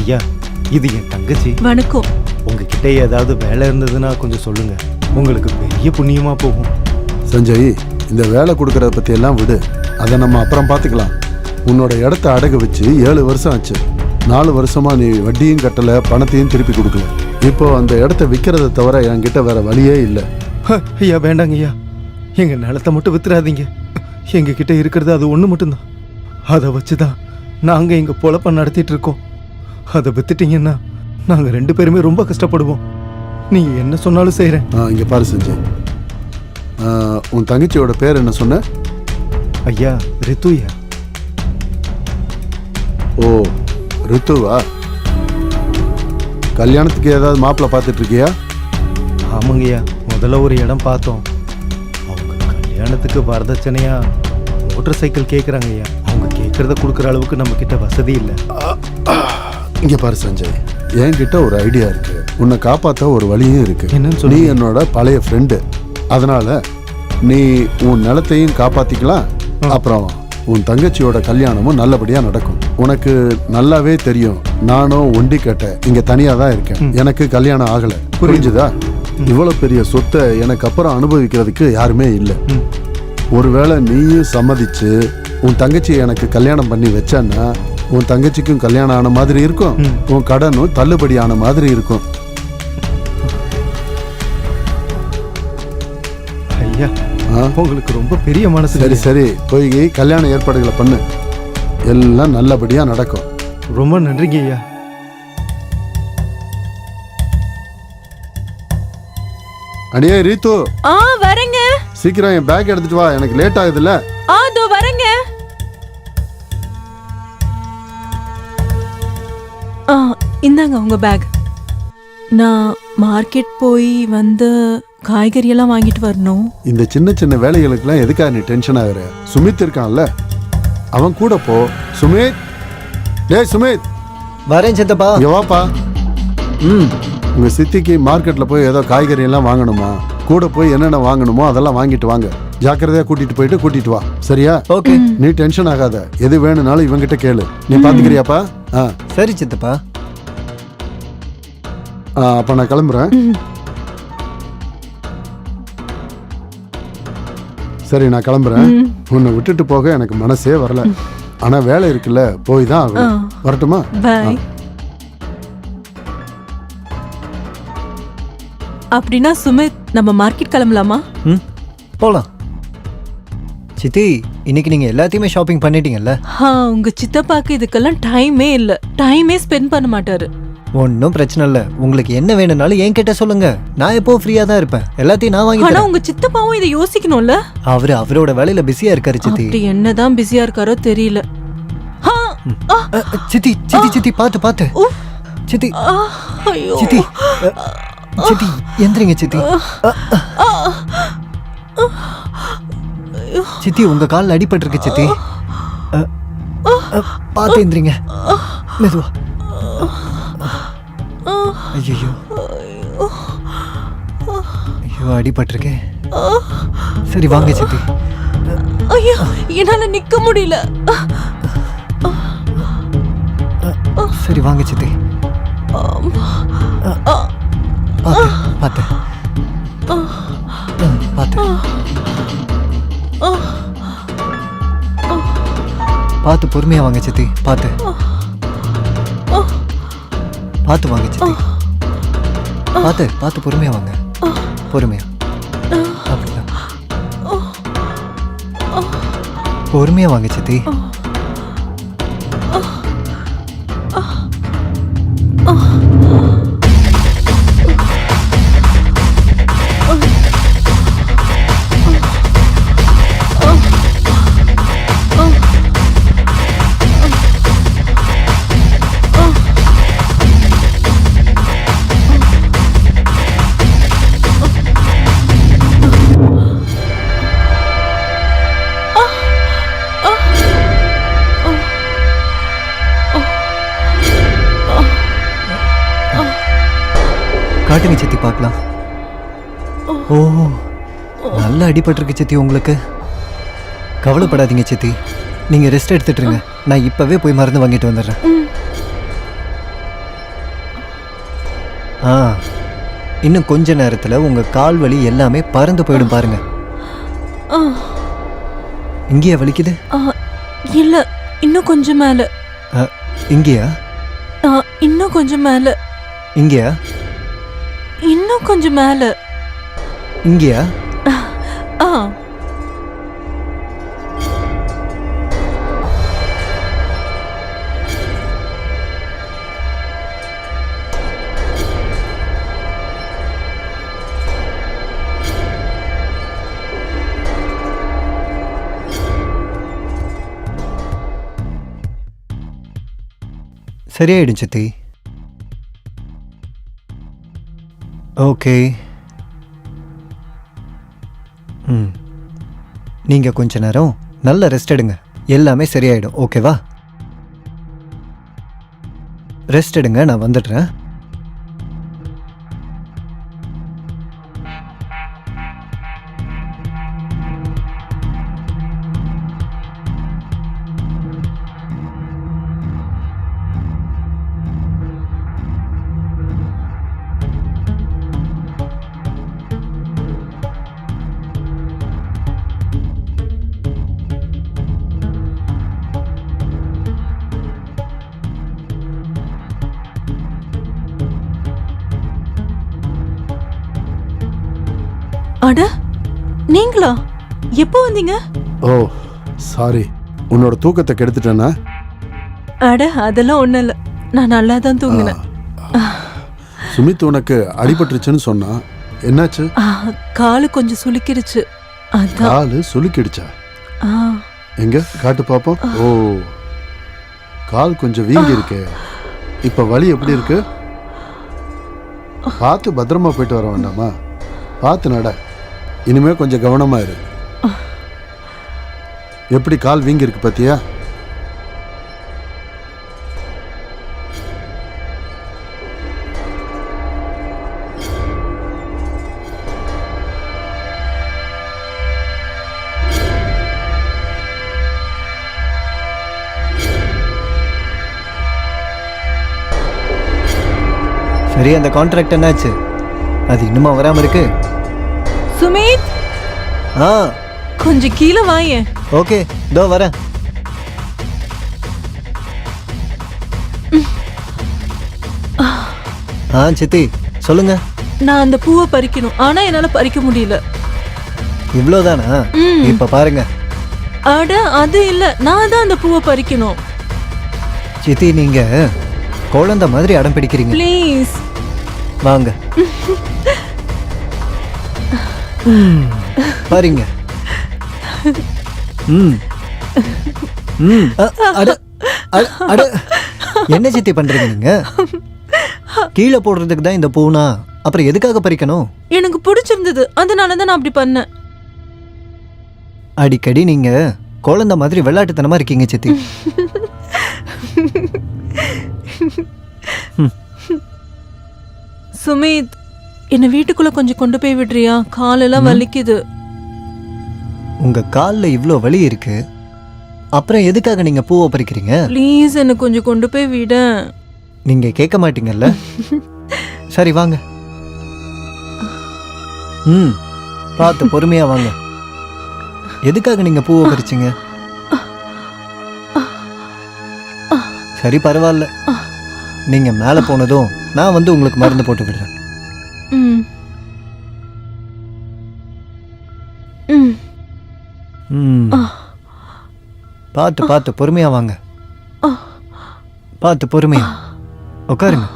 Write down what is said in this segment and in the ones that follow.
ஐயா, இது என் தங்கச்சி. வணக்கம். உங்ககிட்ட ஏதாவது வேலை இருந்ததுன்னா கொஞ்சம் சொல்லுங்க, உங்களுக்கு பெரிய புண்ணியமா போகும். சஞ்சய், இந்த வேலை கொடுக்கறத பத்தி எல்லாம் விடு, அதை நம்ம அப்புறம் பார்த்துக்கலாம். உன்னோட இடத்த அடகு வச்சு 7 வருஷம் ஆச்சு. 4 வருஷமா நீ வட்டியும் கட்டல, பணத்தையும் திருப்பி கொடுக்கல. இப்போ அந்த இடத்த விற்கிறத தவிர என்கிட்ட வேற வழியே இல்லை. ஐயா வேண்டாங்க ஐயா, எங்க நிலத்தை மட்டும் வித்துறாதீங்க. எங்க கிட்ட இருக்கிறது அது ஒண்ணு மட்டும்தான். அதை வச்சுதான் நாங்க எங்க பொழப்ப நடத்திட்டு இருக்கோம். அதை வித்துட்டீங்கன்னா நாங்க 2 பேருமே ரொம்ப கஷ்டப்படுவோம். நீங்க என்ன சொன்னாலும் செய்யறேன். இங்க பாரு சஞ்சய், உன் தங்கச்சியோட பேர் என்ன சொன்ன? ஐயா, ரித்துயா. ஓ, ரித்துவா? கல்யாணத்துக்கு ஏதாவது மாப்பிள்ளை பார்த்துட்டு இருக்கியா? ஆமாங்கய்யா, முதல்ல ஒரு இடம் பார்த்தோம். அவங்க கல்யாணத்துக்கு வரதட்சணையா மோட்டர் சைக்கிள் கேட்குறாங்க ஐயா. அவங்க கேட்கறத கொடுக்குற அளவுக்கு நம்ம கிட்ட வசதி இல்லை. இங்க பாரு சஞ்சய், என்கிட்ட ஒரு ஐடியா இருக்கு. உன்னை காப்பாற்ற ஒரு வழியும் இருக்கு. என்னன்னு நீ சொல்லி? என்னோட பழைய ஃப்ரெண்டு, அதனால நீ உன் நிலத்தையும் காப்பாத்திக்கலாம். அப்புறம் உன் தங்கச்சியோட கல்யாணமும் நல்லபடியா நடக்கும். உனக்கு நல்லாவே தெரியும், நானும் ஒண்டி கட்ட இங்க தனியா தான் இருக்கேன். எனக்கு கல்யாணம் ஆகல, புரிஞ்சுதா? இவ்வளவு பெரிய சொத்தை எனக்கு அப்புறம் அனுபவிக்கிறதுக்கு யாருமே இல்லை. ஒருவேளை நீயும் சம்மதிச்சு உன் தங்கச்சி எனக்கு கல்யாணம் பண்ணி வச்சன்னா உன் தங்கச்சிக்கும் கல்யாணம் ஆன மாதிரி இருக்கும், உன் கடனும் தள்ளுபடி ஆன மாதிரி இருக்கும். ஐயா, உங்களுக்கு ரொம்ப பெரிய மனசு. சரி சரி, போய் கல்யாண ஏற்பாடுகளை பண்ணு, எல்லாம் நல்லபடியா நடக்கும். ரொம்ப நன்றிங்க ஐயா. அடியே ரீத்து, வரேங்க. சீக்கிரம் என் பேக் எடுத்துட்டு வா, எனக்கு லேட் ஆகுதுல்ல. அதோ வரேங்க. இந்தாங்க உங்க பேக். நான் மார்க்கெட் போய் வந்து காய்கறி எல்லாம் வாங்கிட்டு வரணும். இந்த சின்ன சின்ன வேலைகளுக்கெல்லாம் எதுக்காக நீ டென்ஷன் ஆகுற? சுமித் இருக்கான்ல, அவன் கூட போ. சுமித், டேய் சுமித். வரேன் சித்தப்பா. இங்க வாப்பா. உங்க சித்திக்கு மார்க்கெட்ல போய் ஏதோ காய்கறி எல்லாம் வாங்கணுமா? கூட போய் என்னென்ன வாங்கணுமோ அதெல்லாம் வாங்கிட்டு வாங்க. ஜாக்கிரதையா கூட்டிட்டு வா, சரியா? ஓகே. நீ டென்ஷன் ஆகாத, எது வேணும்னாலும் இவங்கிட்ட கேளு. நீ பாத்துக்கிறியாப்பா? சரி சித்தப்பா. அப்ப நான் கிளம்புறேன். சரி, நான் கிளம்புறேன். உன்னை விட்டுட்டு போக எனக்கு மனசே வரல. ஆனா வேலை இருக்குல்ல, போய் தான் ஆகணும். வரட்டுமா? பை. அப்படின்னா சுமித், நம்ம மார்க்கெட் கிளம்பலாமா? போலாம். சித்தி, இன்னைக்கு நீங்க எல்லாத்தையுமே ஷாப்பிங் பண்ணிட்டீங்கல்ல? உங்க சித்தப்பாக்கு இதுக்கெல்லாம் டைமே ஸ்பெண்ட் பண்ண மாட்டாரு. ஒன்னும் பிரச்சனை இல்ல. உங்களுக்கு என்ன வேணும்னாலும் என்கிட்ட சொல்லுங்க, நான் எப்போ ஃப்ரீயா தான் இருப்பேன். எல்லாத்தையும் நான் வாங்கி தரேன். உங்க சித்தப்பாவும் இதை யோசிக்கணும்ல. அவரோட வேலையில பிஸியா இருக்காரு சித்தி. அப்படி என்னதான் பிஸியா இருக்காரோ தெரியல. சித்தி சித்தி சித்தி, பாத்து சித்தி. சித்தி சித்தி, எந்திரிங்க சித்தி. சித்தி, உங்க காலில் அடிபட்டு இருக்கு சித்தி. பார்த்து எந்திரிங்க, மெதுவா. ஐயோ ஐயோ, அடிபட்டிருக்கே. சரி வாங்க சித்தி. ஐயோ, என்னால நிக்க முடியல. சரி வாங்க சித்தி. பாத்து பாத்து பொறுமையா வாங்க சித்தி. பாத்து வாங்க சித்தி. பாத்து பொறுமையா வாங்க. பொறுமையா, அப்படிதான். பொறுமையா வாங்க சித்தி. காட்டுங்க சித்தி, பார்க்கலாம். ஓ, நல்லா அடிபட்டிருக்கு சித்தி உங்களுக்கு. கவலைப்படாதீங்க சித்தி, நீங்க ரெஸ்ட் எடுத்துட்டு இருங்க. நான் இப்பவே போய் மருந்து வாங்கிட்டு வந்துடுறேன். இன்னும் கொஞ்ச நேரத்துல உங்க கால் வலி எல்லாமே பறந்து போயிடும் பாருங்க. ஆ, இங்கேயா வலிக்குது? ஆ, இல்ல இன்னும் கொஞ்சம் மேல. இங்கேயா? இன்னும் கொஞ்சம் மேல. இங்கேயா? இன்னும் கொஞ்சம் மேல. இங்கேயா? ஆ, சரியாயிடும் சித்தி. ஓகே. நீங்க கொஞ்ச நேரம் நல்ல ரெஸ்ட் எடுங்க, எல்லாமே சரியாயிடும். ஓகேவா? ரெஸ்ட் எடுங்க, நான் வந்துடுறேன். அட நீங்களா? எப்போ வந்தீங்க? ஓ சாரி, உன்னோட தூக்கத்தை கெடுத்துட்டேனா? அட அதெல்லாம் ஒண்ணும் இல்ல, நான் நல்லா தான் தூங்கினேன். சுமித் உனக்கு அடிபட்டுருச்சுன்னு சொன்னா, என்னாச்சு? காலு கொஞ்சம் சுளுக்கிருச்சு, அதான். காலு சுளுக்கிடுச்சா? ஆ, எங்க காட்டு பாப்போம். ஓ, கால் கொஞ்சம் வீங்கி இருக்கே. இப்ப வலி எப்படி இருக்கு? பார்த்து பத்திரமா போயிட்டு வர வேண்டாமா? பார்த்து நட, இனிமே கொஞ்சம் கவனமா இரு. எப்படி கால் வீங்கி இருக்கு பாத்தியா? சரி, அந்த கான்ட்ராக்ட் என்னாச்சு? அது இன்னுமா வராம இருக்கு? சுமித் ஆ, கொஞ்சம் கீழே வாயேன். ஓகே, இதோ வரேன். சித்தி சொல்லுங்க. நான் அந்த பூவை பறிக்கணும், ஆனா என்னால பறிக்க முடியல. இவ்வளவுதானா? இப்ப பாருங்க. அட அது இல்ல, நான் தான் அந்த பூவை பறிக்கணும். சித்தி, நீங்க குழந்தை மாதிரி அடம் பிடிக்கிறீங்க. ப்ளீஸ் வாங்க. பாருங்க. என்ன சித்தி பண்றீங்க நீங்க? கீழே போடுறதுக்கு தான் இந்த பூனா, அப்புறம் எதுக்காக பறிக்கணும்? எனக்கு பிடிச்சிருந்தது, அதனால தான் நான் அப்படி பண்ணேன். அடிக்கடி நீங்க குழந்தை மாதிரி விளையாட்டுத்தனமா இருக்கீங்க சித்தி. சுமித், என்ன வீட்டுக்குள்ள கொஞ்சம் கொண்டு போய் விடுறியா? காலெல்லாம் வலிக்குது. உங்க கால்ல இவ்ளோ வலி இருக்கு, அப்புறம் எதுக்காக நீங்க பூவை பறிக்கிறீங்க? ப்ளீஸ் என்ன கொஞ்சம் கொண்டு போய் விட. நீங்க கேட்க மாட்டீங்கல்ல? சரி வாங்க. பார்த்து பொறுமையா வாங்க. எதுக்காக நீங்க பூவை பறிச்சீங்க? சரி பரவாயில்ல, நீங்க மேல போனதும் நான் வந்து உங்களுக்கு மருந்து போட்டு விடுறேன். பார்த்து பார்த்து பொறுமையா வாங்க. பார்த்து பொறுமையா உட்காருங்க.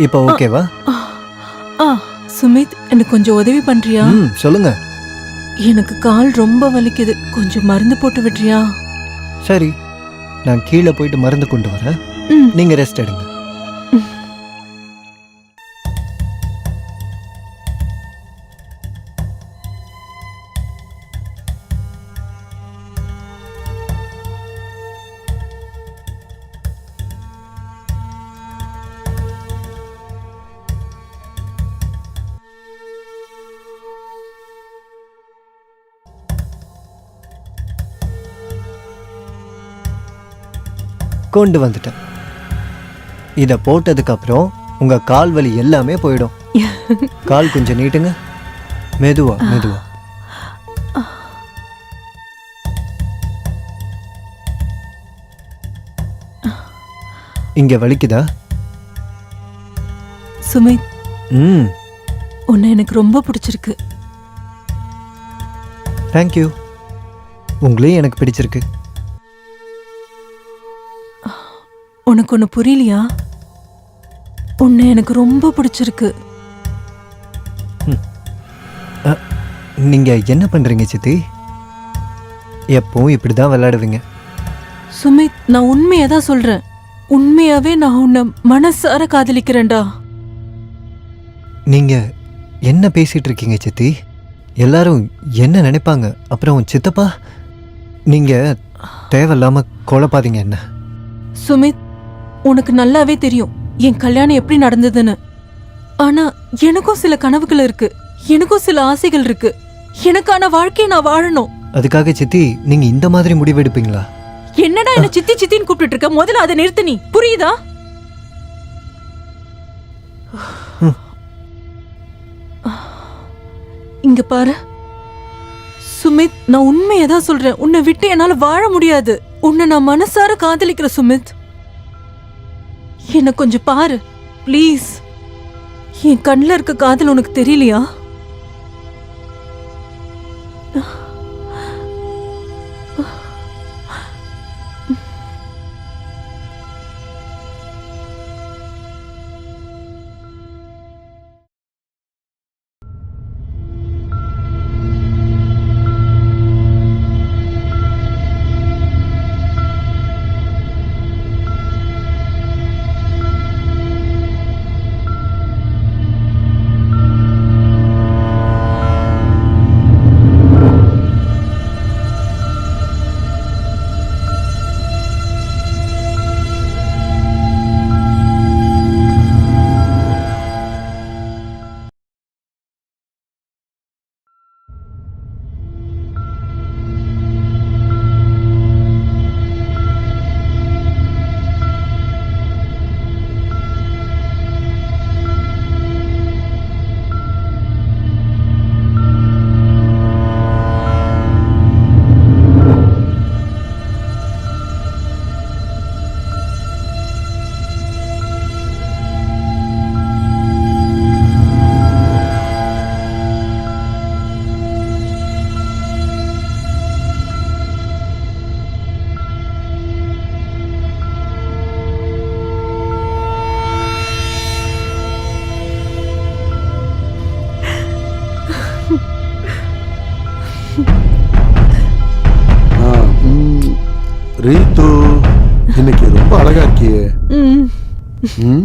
இப்போ ஓகேவா? சுமித், எனக்கு கொஞ்சம் உதவி பண்றியா? சொல்லுங்க. எனக்கு கால் ரொம்ப வலிக்குது, கொஞ்சம் மருந்து போட்டு விடுறியா? சரி, நான் கீழே போயிட்டு மருந்து கொண்டு வரேன், நீங்க ரெஸ்ட் எடுங்க. கொண்டு வந்துட்டேன். இதை போட்டதுக்கப்புறம் உங்கள் கால் வலி எல்லாமே போயிடும். கால் கொஞ்சம் நீட்டுங்க. மெதுவா மெதுவா. இங்கே வலிக்குதா? சுமித், ம், உன்னை எனக்கு ரொம்ப பிடிச்சிருக்கு. தேங்க்யூ. உங்களையும் எனக்கு பிடிச்சிருக்கு. உனக்கு ஒன்று புரியலையா? உன்னை எனக்கு ரொம்ப பிடிச்சிருக்கு. நீங்கள் என்ன பண்ணுறீங்க சித்தி? எப்பவும் இப்படி தான் விளையாடுவீங்க. சுமித், நான் உண்மையை தான் சொல்றேன். உண்மையாவே நான் உன்னை மனசார காதலிக்கிறேன்டா. நீங்கள் என்ன பேசிகிட்டு இருக்கீங்க சித்தி? எல்லாரும் என்ன நினைப்பாங்க? அப்புறம் சித்தப்பா, நீங்கள் தேவையில்லாமல் குழப்பாதீங்க என்ன. சுமித், உனக்கு நல்லாவே தெரியும் என் கல்யாணம் எப்படி நடந்ததுன்னு. ஆனா எனக்கும் சில கனவுகள் இருக்கு, எனக்கும் சில ஆசைகள் இருக்கு. எனக்கான வாழ்க்கையை நான் வாழணும். அதுக்காக சித்தி நீங்கள் இந்த மாதிரி முடிவெடுப்பீங்களா? என்னடா என்ன சித்தி சித்தின்னு கூப்பிட்டு இருக்க? முதல்ல அதை நிறுத்து. நீ புரியுதா? இங்க பாரு சுமித், நான் உண்மையை தான் சொல்றேன். உன்னை விட்டு என்னால வாழ முடியாது. உன்னை நான் மனசார காதலிக்கிற சுமித். என்ன கொஞ்சம் பாரு ப்ளீஸ். என் கண்ணில் இருக்க காதல் உனக்கு தெரியலையா? ரீத்து, இன்னைக்கு ரொம்ப அழகா இருக்கியே. ம்?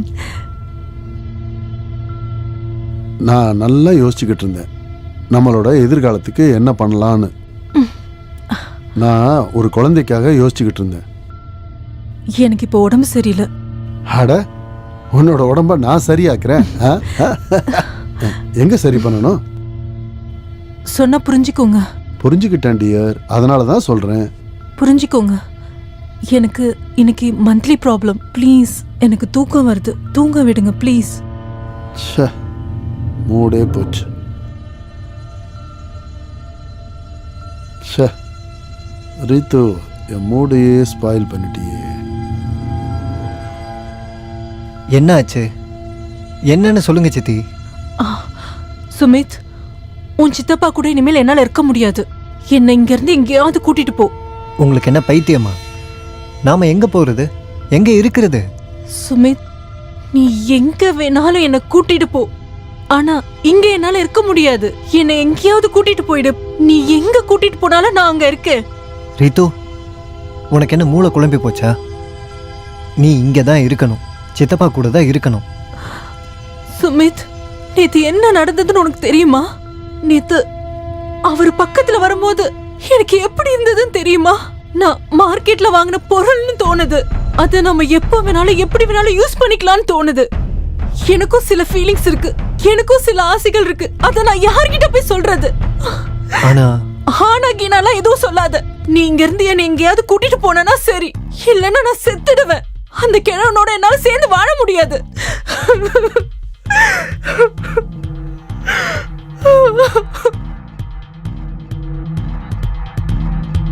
நான் நல்லா யோசிச்சுக்கிட்டு இருந்தேன் நம்மளோட எதிர்காலத்துக்கு என்ன பண்ணலான்னு. நான் ஒரு குழந்தைக்காக யோசிச்சுக்கிட்டு இருந்தேன். எனக்கு இப்போ உடம்பு சரியில்லை. அட, உன்னோட உடம்ப நான் சரியாக்குறேன். எங்க சரி பண்ணணும்? சொன்னா புரிஞ்சுக்கோங்க. புரிஞ்சுக்கிட்டேன் டியர், அதனால தான் சொல்றேன். புரிஞ்சுக்கோங்க. எனக்கு இன்னைக்கு மந்த்லி ப்ராப்ளம். ப்ளீஸ், எனக்கு தூக்கம் வருது. தூங்க விடுங்க ப்ளீஸ். ச்சே, மூடே போச்சு. ச்சே ரீத்து, என் மூடையே ஸ்பாயில் பண்ணிட்டியே. என்ன ஆச்சு? என்னன்னு சொல்லுங்க சித்தி. சுமித், உன் சித்தப்பா கூட இனிமேல் என்னால இருக்க முடியாது. என்னை இங்க இருந்து எங்கேயாவது கூட்டிட்டு போ. உங்களுக்கு என்ன பைத்தியமா? நாம எங்க போறது, எங்க இருக்கிறது? சுமித், நீ எங்க வேணாலும் என்னை கூட்டிட்டு போ. ஆனா இங்க என்னால இருக்க முடியாது. என்னை எங்கேயாவது கூட்டிட்டு போயிடு. நீ எங்க கூட்டிட்டு போனாலும் நான் அங்க இருக்கேன். ரீத்து, உனக்கு என்ன மூளை குழம்பி போச்சா? நீ இங்க தான் இருக்கணும், சித்தப்பா கூட தான் இருக்கணும். சுமித், நேத்து என்ன நடந்ததுன்னு உனக்கு தெரியுமா? நேத்து அவர் பக்கத்துல வரும்போது எனக்கு எப்படி இருந்ததுன்னு தெரியுமா? நான் மார்க்கெட்ல வாங்கின பொருள்னு தோணுது. அதை நம்ம எப்ப வேணாலும் எப்படி வேணாலும் யூஸ் பண்ணிக்கலாம்னு தோணுது. எனக்கும் சில ஃபீலிங்ஸ் இருக்கு, எனக்கும் சில ஆசைகள் இருக்கு. அதை நான் யார்கிட்ட போய் சொல்றது? ஆனா ஆனாகினாலாம் எதுவும் சொல்லாத. நீ இங்க இருந்து என்ன எங்கேயாவது கூட்டிட்டு போனா சரி, இல்லைன்னா நான் செத்துடுவேன். அந்த கிழவனோட என்னால சேர்ந்து வாழ முடியாது.